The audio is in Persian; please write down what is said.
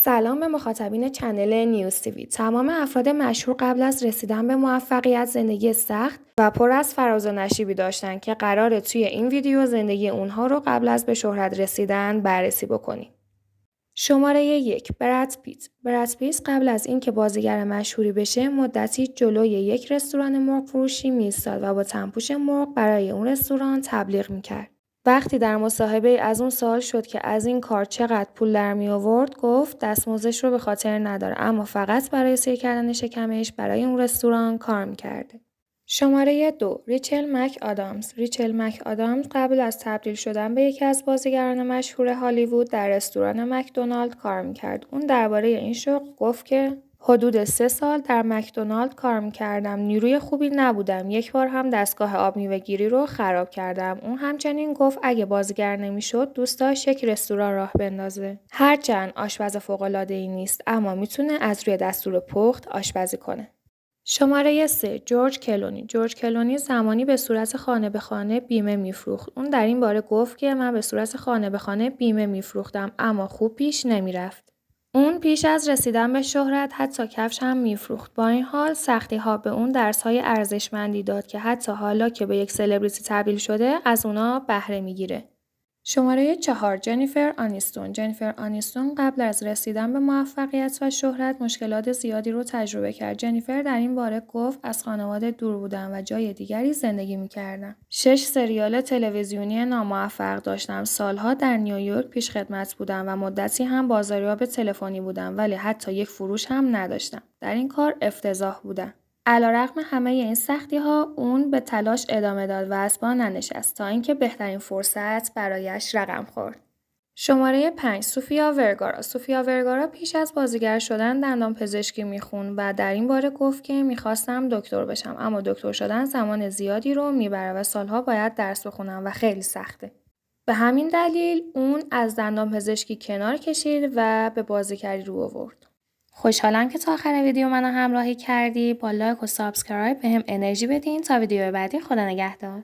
سلام به مخاطبین چنل نیوز تیوی. تمام افراد مشهور قبل از رسیدن به موفقیت زندگی سخت و پر از فراز و نشیبی داشتن که قراره توی این ویدیو زندگی اونها رو قبل از به شهرت رسیدن بررسی بکنیم. شماره 1 براد پیت قبل از اینکه بازیگر مشهوری بشه مدتی جلوی یک رستوران مرغ فروشی میایستاد و با تنپوش مرغ برای اون رستوران تبلیغ میکرد. وقتی در مصاحبه از اون سوال شد که از این کار چقدر پول در می آورد، گفت دستمزدش رو به خاطر نداره، اما فقط برای سیر کردن شکمش برای اون رستوران کار میکرده. شماره 2 ریچل مک آدامز قبل از تبدیل شدن به یکی از بازیگران مشهور هالیوود در رستوران مکدونالد کار میکرد. اون درباره این شغل گفت که حدود 3 سال در مکدونالد کار میکردم. نیروی خوبی نبودم. یک بار هم دستگاه آب میوه‌گیری رو خراب کردم. اون همچنین گفت اگه بازیگر نمیشد دوست داشت یک رستوران راه بندازه. هرچند آشپز فوق‌العاده‌ای نیست، اما میتونه از روی دستور پخت آشپزی کنه. شماره 3 جورج کلونی زمانی به صورت خانه به خانه بیمه میفروخت. اون در این باره گفت که من به صورت خانه به خانه بیمه میفروختم، اما خوب پیش نمیرفت. اون پیش از رسیدن به شهرت حتی کفش هم میفروخت. با این حال سختی ها به اون درس های ارزشمندی داد که حتی حالا که به یک سلبریتی تبدیل شده از اونا بهره میگیره. شماره 4 جنیفر آنیستون قبل از رسیدن به موفقیت و شهرت مشکلات زیادی رو تجربه کرد. جنیفر در این باره گفت از خانواده دور بودم و جای دیگری زندگی می‌کردم. 6 سریال تلویزیونی ناموفق داشتم. سالها در نیویورک پیشخدمت بودم و مدتی هم بازاریاب تلفنی بودم، ولی حتی یک فروش هم نداشتم. در این کار افتضاح بودم. علیرغم همه این سختی‌ها، اون به تلاش ادامه داد و از پا ننشست تا اینکه بهترین فرصت برایش رقم خورد. شماره 5 سوفیا ورگارا پیش از بازیگر شدن دندانپزشکی میخوند و در این باره گفت که میخواستم دکتر بشم، اما دکتر شدن زمان زیادی رو میبره و سالها باید درس بخونم و خیلی سخته. به همین دلیل اون از دندانپزشکی کنار کشید و به بازیگری رو آورد. خوشحالم که تا آخر ویدیو منو همراهی کردی. با لایک و سابسکرایب بهم انرژی بدین تا ویدیو بعدی. خدا نگهدار.